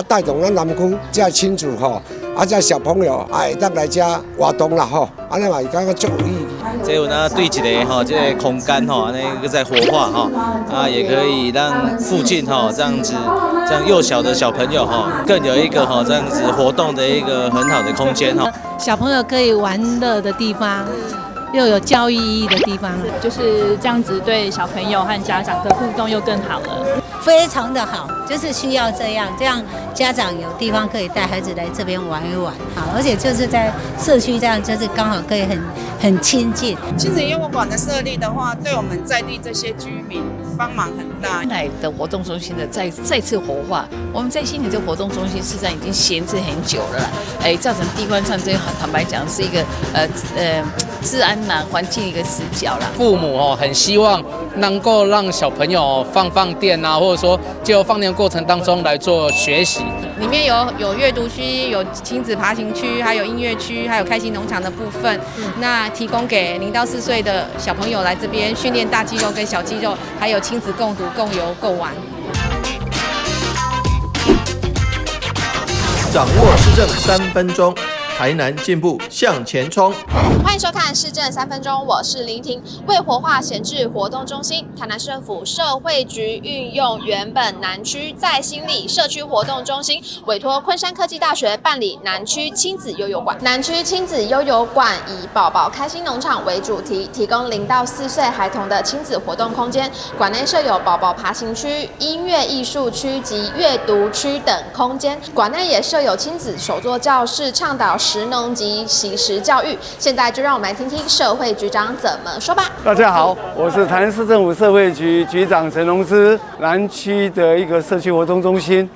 带动咱南区这亲子这小朋友会当来这活动啦安尼嘛感觉足有意义。这有呢对一个这个空间安尼在活化也可以让附近这样子这样幼小的小朋友更有一个这样子活动的一个很好的空间小朋友可以玩乐的地方。又有教育意义的地方，就是这样子，对小朋友和家长的互动又更好了，非常的好，就是需要这样家长有地方可以带孩子来这边玩一玩，好，而且就是在社区这样，就是刚好可以很亲近。亲子幼儿馆的设立的话，对我们在地这些居民帮忙很大。原来的活动中心的再次活化，我们在新的这个活动中心事实上已经闲置很久了啦，造成地方上这个坦白讲是一个治安环境一个死角啦。父母很希望能够让小朋友放电或者说借由放电过程当中来做学习。里面有阅读区、有亲子爬行区、还有音乐区、还有开心农场的部分。那提供给0到4岁的小朋友来这边训练大肌肉跟小肌肉，还有亲子共读、共游、共玩。掌握市政3分钟，台南进步向前冲。欢迎收看市政3分钟，我是林婷。为活化闲置活动中心，台南市政府社会局运用原本南区在新里社区活动中心，委托昆山科技大学办理南区亲子悠游馆。南区亲子悠游馆以宝宝开心农场为主题，提供0到4岁孩童的亲子活动空间。馆内设有宝宝爬行区、音乐艺术区及阅读区等空间。馆内也设有亲子手作教室，倡导食农及习食教育。现在就让我们来听听社会局长怎么说吧。大家好，我是台南市政府社会局局长陈荣之。南区的一个社区活动中心，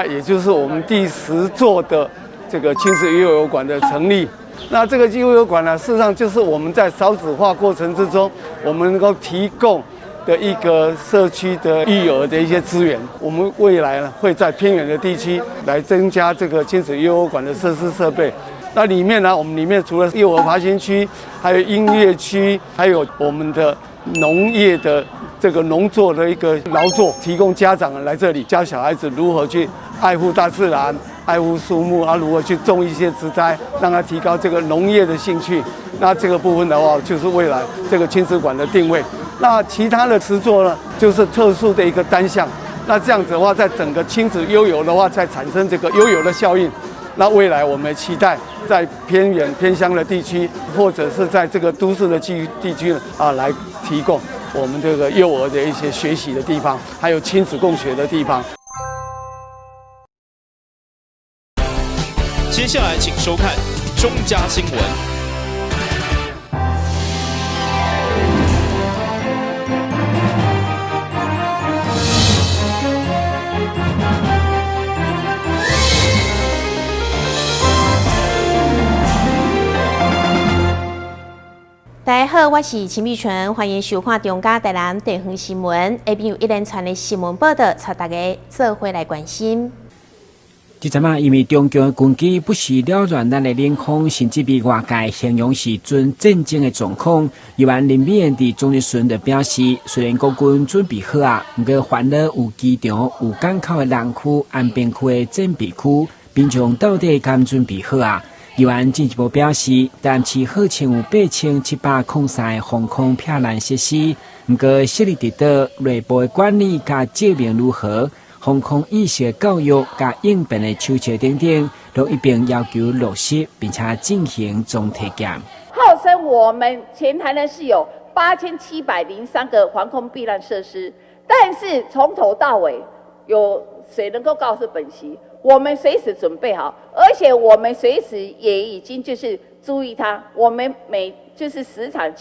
也就是我们第10座的这个亲子幼儿馆的成立。那这个幼儿馆呢，事实上就是我们在少子化过程之中，我们能够提供的一个社区的育儿的一些资源。我们未来呢，会在偏远的地区来增加这个亲子幼儿馆的设施设备。那里面呢，我们里面除了幼儿爬行区，还有音乐区，还有我们的农业的这个农作的一个劳作，提供家长来这里教小孩子如何去爱护大自然、爱护树木如何去种一些植栽，让他提高这个农业的兴趣。那这个部分的话，就是未来这个亲子馆的定位。那其他的实作呢，就是特殊的一个单项。那这样子的话，在整个亲子悠游的话，才产生这个悠游的效应。那未来我们期待在偏远偏乡的地区，或者是在这个都市的地区来提供我们这个幼儿的一些学习的地方，还有亲子共学的地方。接下来请收看中嘉新闻。大家好，我是秦碧纯，欢迎收看中嘉台南地方新闻。下边有一连串的新闻报道，带大家做伙来关心。这阵因为中共的军机不时扰乱咱的领空，甚至被外界形容是准战争的状况。议员林美燕伫中日顺就表示，虽然国军准备好不过烦恼有机场、有港口的南区、安平区的战备区，民众到底敢准备好议员进一步表示，但市号称有8703个防空避难设施，不过设立伫倒、内部的管理甲照明如何、防空意识的教育甲应变的手册等等，都一并要求落实，并且进行总体检。号称我们全台呢是有8703个防空避难设施，但是从头到尾有谁能够告诉本席？我们随时准备好，而且我们随时也已经就是注意它，我们就是时常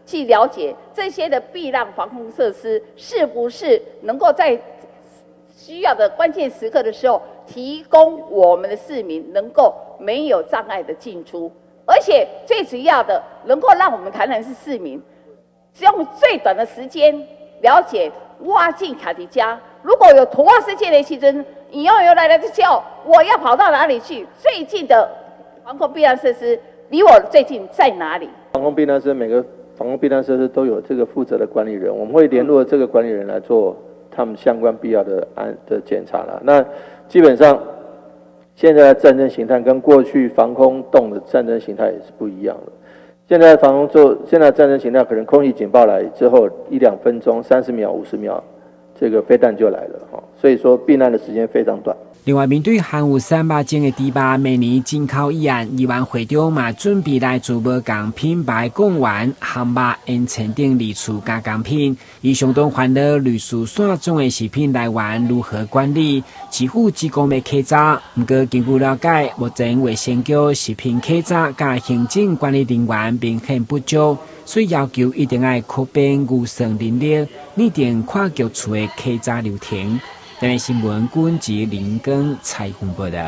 去了解这些的避难防空设施是不是能够在需要的关键时刻的时候，提供我们的市民能够没有障碍的进出，而且最主要的能够让我们台南市市民用最短的时间了解挖进卡迪加，如果有突发事件的时阵。你要有来的之后，我要跑到哪里去？最近的防空避难设施离我最近在哪里？防空避难设施每个防空避难设施都有这个负责的管理人，我们会联络这个管理人来做他们相关必要的检查了。那基本上现在的战争形态跟过去防空洞的战争形态也是不一样的。现在现在战争形态可能空袭警报来之后1-2分钟、30秒、50秒，这个飞弹就来了哈，所以说避难的时间非常短。另外，面对含有300种的猪肉明年进口议案，议员会长嘛准备来自无共品牌讲完含肉因签订利处加工品，伊相当烦恼律师线中的食品来源如何管理，市府只讲要客查，不过根据了解，目前卫生局食品客查加行政管理人员明显不足，所以要求一定要扩编预算人力，拟定跨局处的客查流程。今日新闻军及林根采访报道。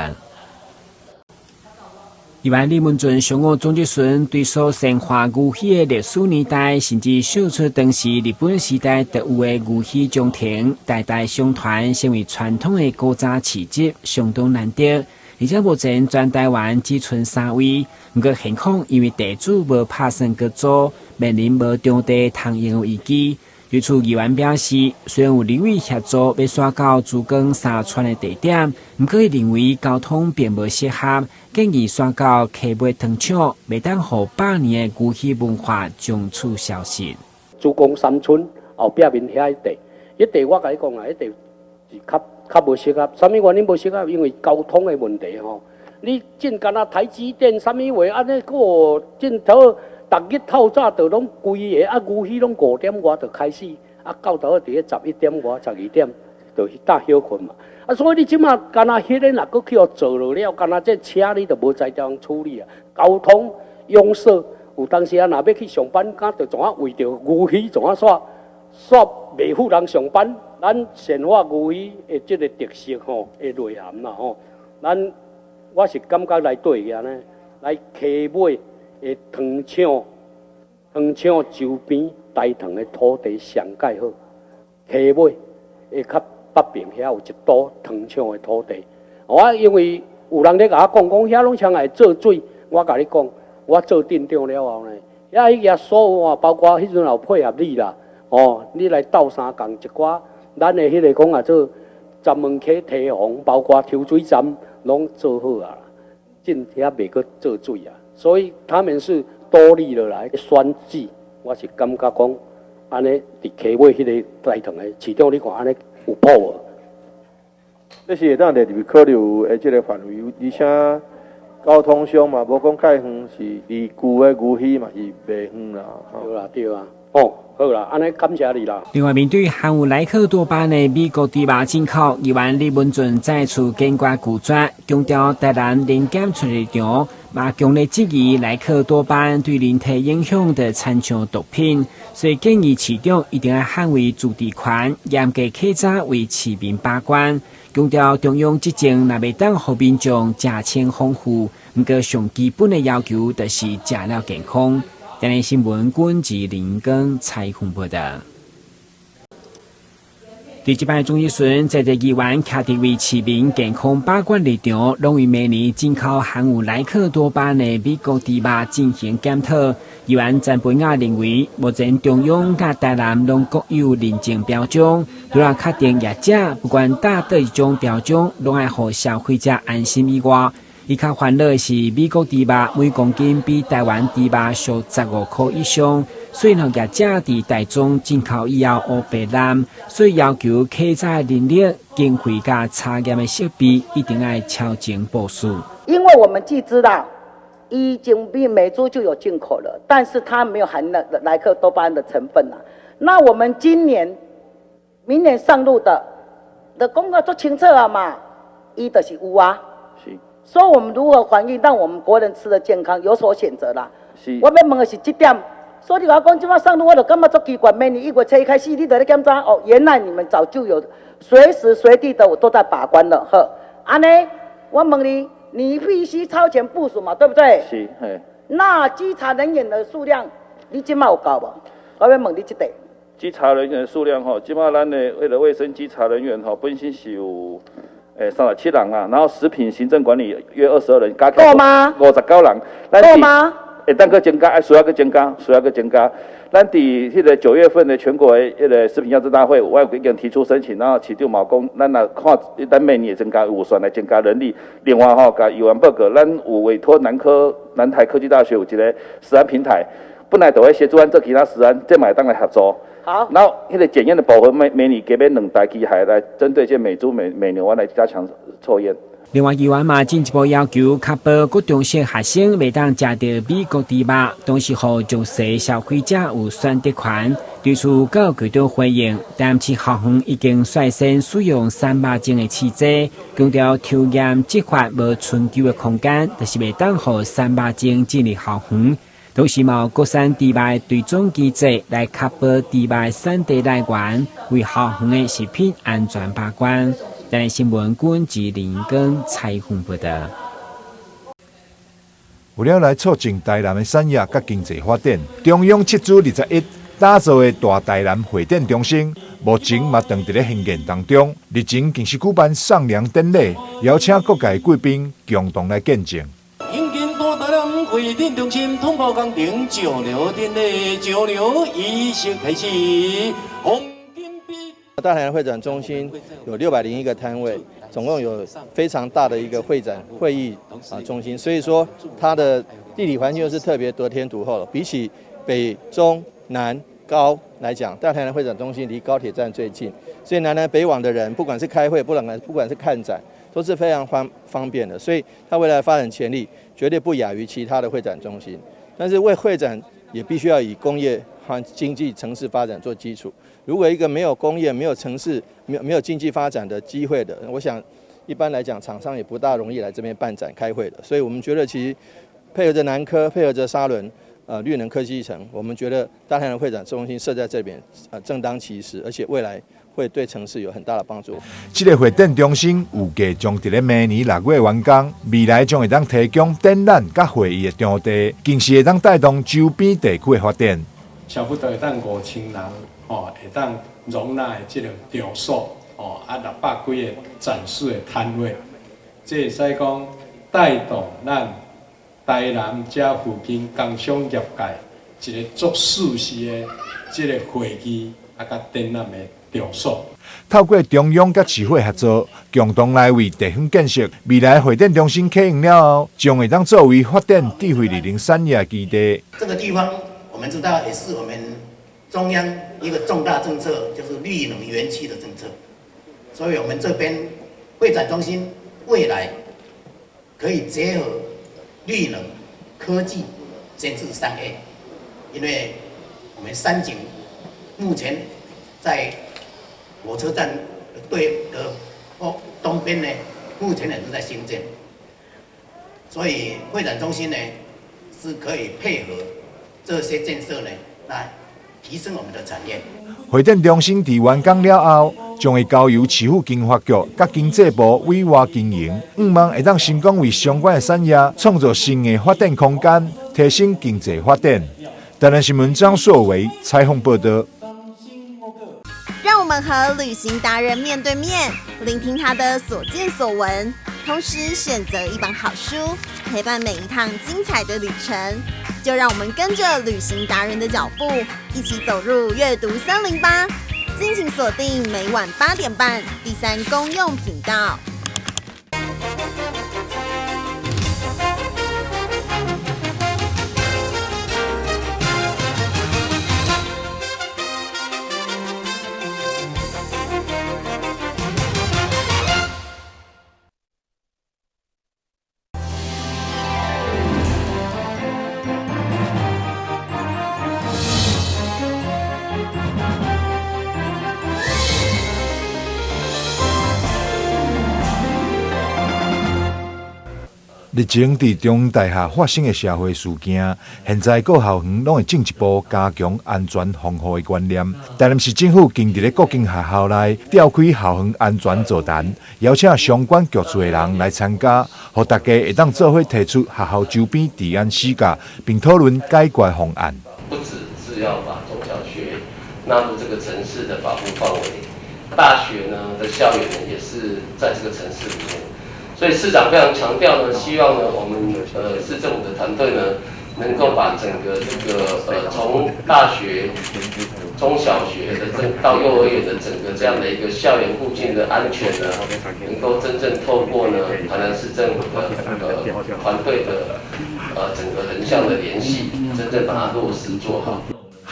议员李文俊上午总结孙对所生化牛喜的历史年代，甚至秀出当时日本时代特有的牛喜中庭，代代相传，成为传统的古早市集，相当难得。而且目前全台湾只剩3位，不过现况因为地主无拍算各组，面临无场地通用的危机。对此，议员表示，虽然有立委协助要刷到珠江沙川的地点，不过认为交通并无适合，建议刷到客尾糖厂，未当让100年的牛喜文化从此消失。珠江三村后壁面遐地，迄地我甲你讲啊，迄地是较无适合。啥物原因无适合？因为交通的问题吼。你进干啊台积电啥物话，安尼个进头。逐日透早就拢规个牛喜拢5点外就开始，到头伫咧11点外、12点就去搭休困嘛。所以你即马干那迄个若搁去互做落了，干那这车你就无在地方处理啊。交通拥塞，有当时若要去上班，敢就怎啊为着牛喜怎啊煞袂赴人上班。咱鲜化牛喜的即个特色吼，的内涵啦吼，我是感觉来对个呢，来客尾。的糖厂周边大塘的土地上盖好，下尾会较北边遐有一堵糖厂的土地。我因为有人咧甲我讲遐拢像来做水，我甲你讲，我做镇长了后呢，遐迄个所有啊，包括迄阵有配合你啦，你来斗相共一寡，咱的迄个讲啊做闸门溪堤防，包括抽水站拢做好啊，真遐袂阁做水啊。所以他们是多力了来选举，我是感觉讲，安尼伫溪尾迄个大塘的市场，你看安尼有谱无？这是会当列入考虑的这个范围，而且交通上嘛，无讲介远，是离旧的牛喜嘛是袂远啦。对啦，对啊。好啦，安尼感谢你啦。另外，面对含有莱克多巴的美国猪肉进口，议员李文俊再次坚决拒绝，强调台湾零检出入场，嘛强烈质疑莱克多巴对人体影响的参像毒品，所以建议市长一定要捍卫主治权，严格客查为市民把关。强调中央执政若袂当互民众食清丰富，不过上基本的要求就是食了健康。今日新闻军及林根采访报道。第一摆总议孙在议员徛伫为市民健康把关立场，拢于明年进口含有莱克多巴的美国猪肉进行检讨。议员詹培亚认为，目前中央甲台南拢各有认证标章，除了确定业者不管达到一种标章，拢爱互消费者安心以外，伊较烦恼的是美国猪肉每公斤比台湾猪肉俗15块以上，所以业者伫台中进口以后乌白蓝，所以要求客查人力、经费甲查验的设备一定要超前部署。因为我们既知道已经比美猪就有进口了，但是它没有含莱克多巴胺的成分啊。那我们明年上路的公告做清楚了嘛？伊就是有啊。所以我们如何反映，让我们国人吃的健康有所选择啦。我要问的是这点，所以你讲今晚上路，我就感觉足奇怪。明年1月1日开始，你就在检查哦，原来你们早就有随时随地的我都在把关了。呵，安尼，我问你，你必须超前部署嘛，对不对？是，嘿。那稽查人员的数量，你今晚有够无？我要问你这点。稽查人员的数量吼，今晚咱的为了卫生稽查人员吼，本身是有。37人啊，然后食品行政管理约22人，够吗？ 59人，够吗？会当去增加，需要去增加。咱伫迄个9月份的全国的迄个食品药证大会，我已经提出申请，然后市长嘛讲，咱若看咱每年增加预算来增加人力，另外甲议员报告，咱有委托南台科技大学有一个食安平台，本来就会协助咱做其他食安，这嘛会当来合作。好，然后迄个检验的部分每年给2台机械来针对这美猪美牛丸来加强抽验。另外，议员嘛进一步要求，确保各中小学生袂当食到美国猪肉，同时互弱势消费者有选择权。对此，教育局长回应，但市校方已经率先使用3肉精的试剂，强调抽验执法无春秋的空间，就是袂当互3肉精进入校园。同时，有国产猪肉对总机制来确保猪肉产地来源，为校园的食品安全把关。台湾新闻管制林根采访报道。为了来促进台南的产业甲经济发展，中央斥资20亿打造的大台南会展中心，目前嘛正伫咧兴建当中。日前更是举办上梁典礼，邀请各界贵宾共同来见证。兴建大台南会展中心通报工程招标典礼，招标仪式开始。大台南会展中心有601个摊位，总共有非常大的一个会议中心，所以说它的地理环境又是特别得天独厚的。比起北中南高来讲，大台南会展中心离高铁站最近，所以南来北往的人，不管是开会，不管是看展，都是非常方便的。所以它未来发展潜力绝对不亚于其他的会展中心。但是为会展也必须要以工业和经济城市发展做基础。如果一个没有工业、没有城市、没有经济发展的机会的，我想一般来讲，厂商也不大容易来这边办展开会的。所以我们觉得，其实配合着南科，配合着沙仑，绿能科技城，我们觉得大台南会展中心设在这边，正当其时，而且未来会对城市有很大的帮助。这个会展中心预计将伫咧明年6月完工，未来将会当提供展览甲会议的场地，更是会当带动周边地区的发展。差不多会当5000人。会当容纳的这个场所，600几个展示的摊位，这会使讲带动咱台南这附近工商业界一个足舒适的这个会议甲展览的场所。透过中央甲市会合作，共同来为地方建设。未来会展中心启用了后，将会当作为发展智慧绿能产业基地。这个地方我们知道也是我们中央一个重大政策，就是绿能园区的政策，所以我们这边会展中心未来可以结合绿能、科技、建制3A， 因为我们三井目前在火车站对的东边呢，目前也是在兴建，所以会展中心呢是可以配合这些建设呢来提升我们的产业。会展中心伫完工了后，将会交由市府经发局甲经济部委外经营，望会当成功为相关的产业创造新的发展空间，提升经济发展。台南新闻张硕维采访报道。让我们和旅行达人面对面，聆听他的所见所闻，同时选择一本好书，陪伴每一趟精彩的旅程。就让我们跟着旅行达人的脚步，一起走入阅读森林吧！敬请锁定每晚8点半第3公用频道。日前伫中大厦发生的社会事件，现在各校园拢会进一步加强安全防护的观念。台南市政府经伫咧各间学校内召开校园安全座谈，邀请相关局处的人来参加，互大家会当做伙提出学校周边治安事件，并讨论解决方案。不只是要把中小学纳入这个城市的保护范围，大学呢的校园呢也是在这个城市里面。所以市长非常强调呢，希望呢我们市政府的团队呢能够把整个这个从大学、中小学的到幼儿园的整个这样的一个校园附近的安全呢，能够真正透过呢台南市政府的团队的整个横向的联系，真正把它落实做好。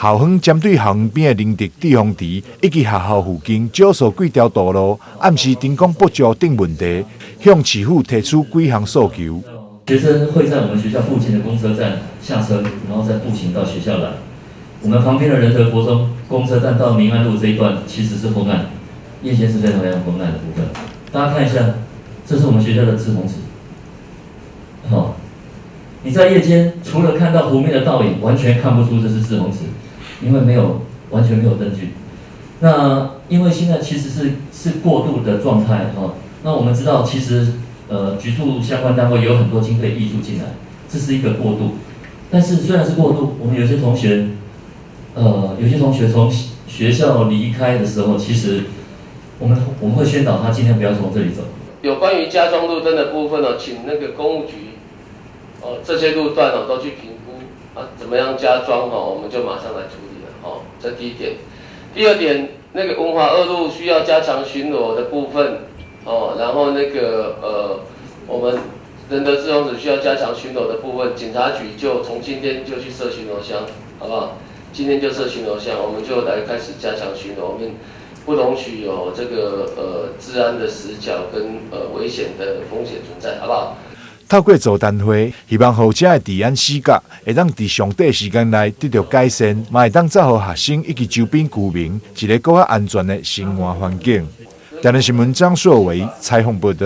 校方针对校园边的林地地方池以及学校附近少数几条道路暗时停工不足等问题，向市府提出几项诉求。学生会在我们学校附近的公车站下车，然后再步行到学校来。我们旁边的仁德国中公车站到民安路这一段其实是昏暗，夜间是非常昏暗的部分。大家看一下，这是我们学校的志同池。好，你在夜间除了看到湖面的倒影，完全看不出这是志同池。因为完全没有灯具，那因为现在其实是过渡的状态哈。那我们知道，其实局处相关单位有很多经费挹注进来，这是一个过渡。但是虽然是过渡，我们有些同学从学校离开的时候，其实我们会宣导他尽量不要从这里走。有关于加装路灯的部分请那个公务局这些路段都去评估怎么样加装我们就马上来处理了这第一点。第二点，那个文华2路需要加强巡逻的部分然后那个我们仁德志同池需要加强巡逻的部分，警察局就从今天就去设巡逻箱，好不好？今天就设巡逻箱，我们就来开始加强巡逻，我们不容许有这个治安的死角跟危险的风险存在，好不好？透过座谈会，希望后者的治安死角会当在上短时间内得到改善，嘛会当造福学生以及周边居民一个更加安全的生活环境。台南新闻张硕维采访报道。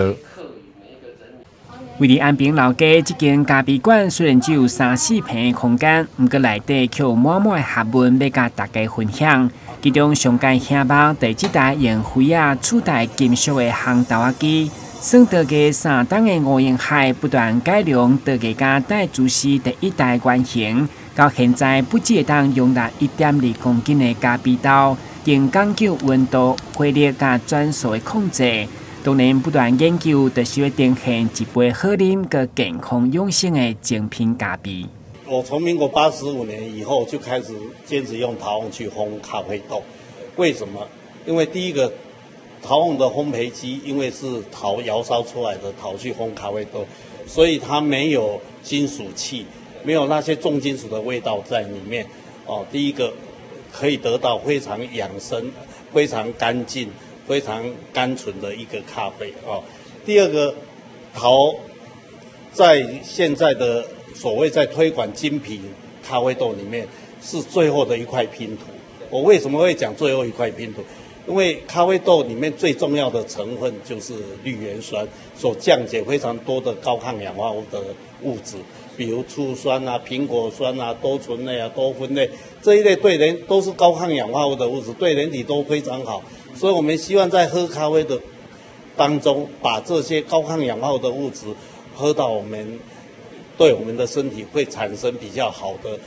位于安平老街这间咖啡馆虽然只有3-4平的空间，不过内底却有满满的学问要甲大家分享。其中上届兄弟第这台用灰取代金属的烘豆仔机，算陶艺3档的吴英海不断改良陶艺家戴祖师第一代原型，到现在不只会当容纳1.2公斤的咖啡豆，更讲究温度、火力甲转速的控制。当然，不断研究，就是要呈现一杯好饮、个健康养生的精品咖啡。我从民国85年以后就开始坚持用陶瓮去烘咖啡豆，为什么？因为第一个，陶瓮的烘焙机因为是陶窑烧出来的陶去烘咖啡豆，所以它没有金属气，没有那些重金属的味道在里面。第一个可以得到非常养生、非常干净、非常甘醇的一个咖啡第二个，陶在现在的所谓在推广精品咖啡豆里面是最后的一块拼图。我为什么会讲最后一块拼图？因为咖啡豆里面最重要的成分就是绿原酸，所降解非常多的高抗氧化物的物质，比如醋酸苹果酸多醇类多酚类这一类对人都是高抗氧化物的物质，对人体都非常好。所以我们希望在喝咖啡的当中，把这些高抗氧化物的物质喝到对我们的身体会产生比较好的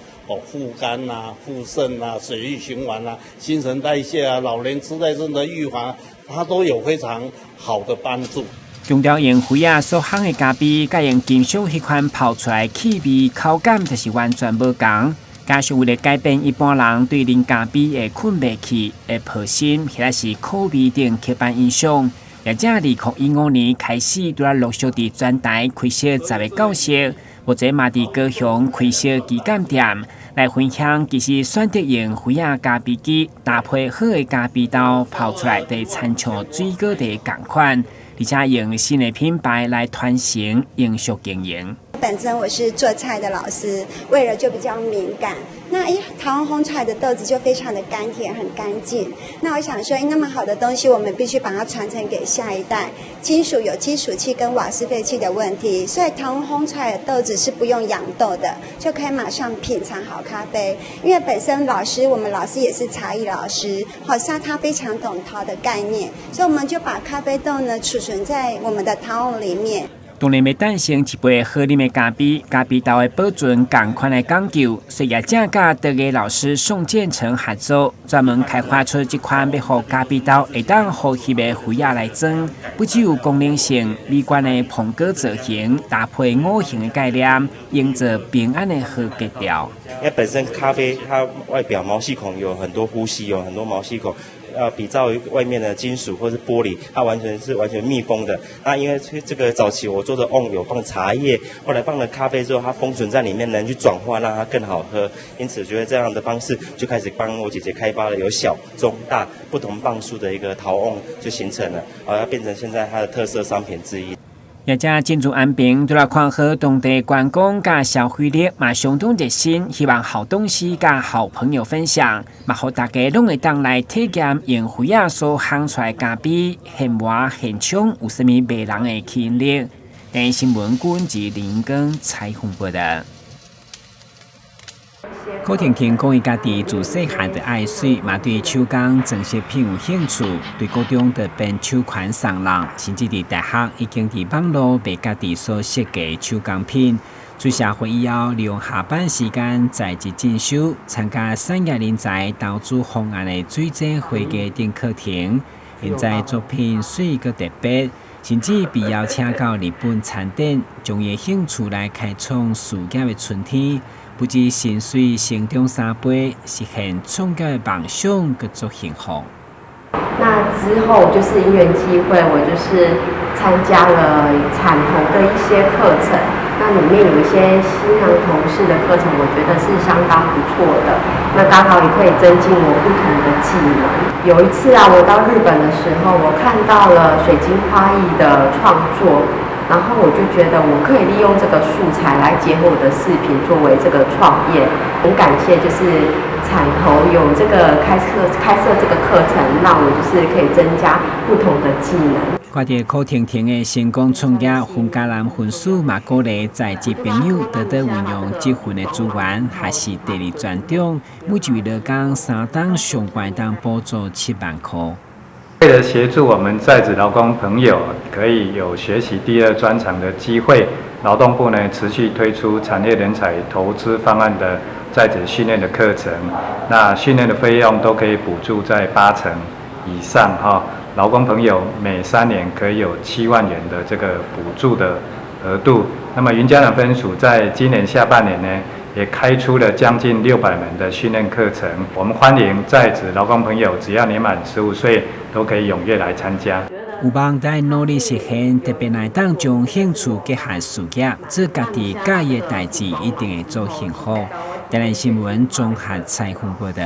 副肝副肾水液循环新陈代谢老年痴呆症的预防，它都有非常好的帮助。强调用灰所烘的咖啡，甲用金属迄款泡出来气味口感就是完全无同。加上为了改变一般人对啉咖啡会困袂去、会破心，或者是口味等刻板印象，也正2015年开始，拄陆续伫全台开设10个教室，或者嘛伫高雄开设旗舰店，来分享其实选择用灰咖啡机搭配好的咖啡豆泡出来，就参像水果的同款，而且用新的品牌来传承永续经营。本身我是做菜的老师，味蕾就比较敏感。那陶瓮烘出来的豆子就非常的甘甜，很干净。那我想说，那么好的东西，我们必须把它传承给下一代。金属有金属气跟瓦斯废气的问题，所以陶瓮烘出来的豆子是不用养豆的，就可以马上品尝好咖啡。因为本身我们老师也是茶艺老师，所以他非常懂陶的概念，所以我们就把咖啡豆呢储存在我们的陶瓮里面。当然要诞生一杯好啉的咖啡，咖啡豆的保存同款的讲究，所以也正甲德艺老师宋建成合作，专门开发出这款要让咖啡豆会当呼吸的灰亚来装，不只有功能性，美观的苹果造型，搭配五行的概念，营造平安的好格调。因为本身咖啡它外表毛细孔有很多呼吸，有很多毛细孔。比照于外面的金属或是玻璃，它完全密封的。那因为这个早期我做的瓮有放茶叶，后来放了咖啡之后，它封存在里面，能去转化，让它更好喝。因此，觉得这样的方式就开始帮我姐姐开发了有小、中、大不同磅数的一个陶瓮，就形成了，要变成现在它的特色商品之一。也正进驻安平，除了看好当地观光甲消费力，嘛相当热心，希望好东西甲好朋友分享，嘛互大家拢会当来体验用灰仔所烘出来咖啡，现磨现冲，有啥物迷人的吸引力？电新闻顾问及林根采访报道。柯婷婷讲，伊家己自细汉就爱水，嘛对手工装饰品有兴趣，对高中的编手款送人，甚至伫大学已经伫网络卖家己所设计手工品。出社会以后，利用下班时间在职进修，参加产业人才投资方案的水晶会计等课程。现在作品水个特别，甚至被邀请到日本餐厅，将伊兴趣来开创事业的春天。不止薪水成长3倍，实现创业的梦想，更足幸福。那之后就是因缘机会，我就是参加了产投的一些课程。那里面有一些新娘头饰的课程，我觉得是相当不错的。那刚好也可以增进我不同的技能。有一次啊，我到日本的时候，我看到了水晶花艺的创作。然后我就觉得我可以利用这个素材来结合我的饰品作为这个创业，很感谢就是产投有这个开设这个课程，让我就是可以增加不同的技能。看到柯婷婷的成功创业，分家人分属嘛鼓励在职朋友多多运用这份的资源，还是第二专长，每一位劳工3档上班当补助7万块。为了协助我们在职劳工朋友可以有学习第2专长的机会，劳动部呢持续推出产业人才投资方案的在职训练的课程。那训练的费用都可以补助在80%以上哈。劳工朋友每3年可以有7万元的这个补助的额度。那么云嘉南分署在今年下半年呢，也开出了将近600门的训练课程。我们欢迎在职劳工朋友，只要年满15岁，都可以踊跃来参加。有望在努力实现，特别来当将兴趣结合事业，做家己喜意的代志，一定会做幸福。台南新闻综合采访报道。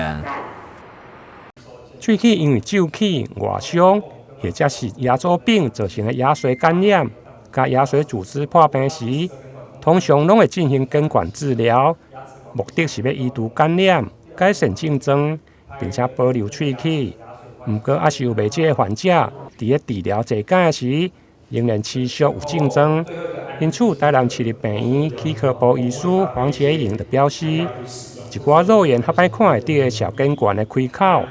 喙齿因为皱起、外伤，或者是牙周病造成的牙髓感染，甲牙髓组织破病时，通常拢会进行根管治疗，目的是要移除感染、改善症状，并且保留喙齿。不过，还是有未少的患者伫咧治疗坐间时，仍然持续有症状。因此，台南市立病院齿科部医师黄杰莹就表示，一寡肉眼较歹看会到的小根管的开口，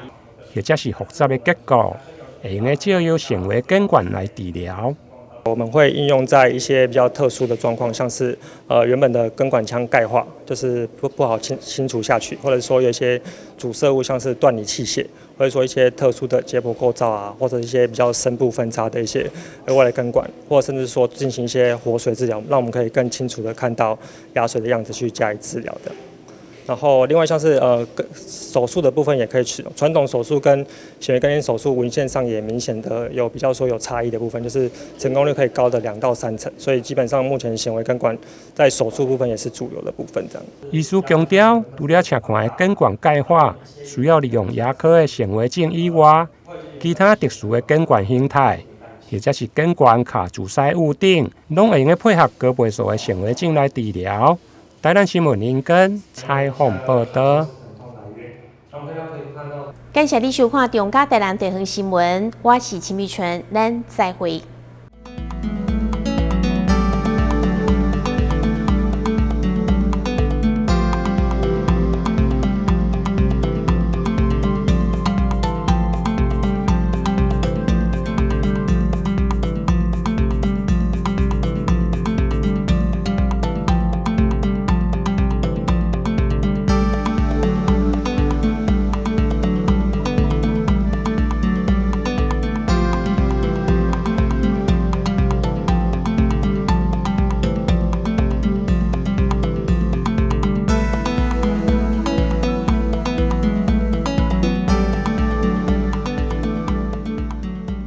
或者是复杂的结构，会用的借由显微根管来治疗。我们会应用在一些比较特殊的状况，像是原本的根管腔钙化，就是不好清除下去，或者说有一些阻塞物，像是断理器械，或者说一些特殊的解剖构造啊，或者一些比较深部分叉的一些额外的根管，或者甚至说进行一些活水治疗，让我们可以更清楚的看到牙髓的样子去加以治疗的。然后另外像是手术的部分也可以使用，传统手术跟显微根管手术文献上也明显的有比较说有差异的部分，就是成功率可以高的2到3成，所以基本上目前显微根管在手术部分也是主流的部分这样。医师强调，除了切看的根管钙化，需要利用牙科的显微镜以外，其他特殊的根管形态，或者是根管卡阻塞物等，拢会用配合高倍数的显微镜来治疗。台南新闻林根采访报道。感谢你收看中嘉台南地方新闻，我是陈美纯，咱再会。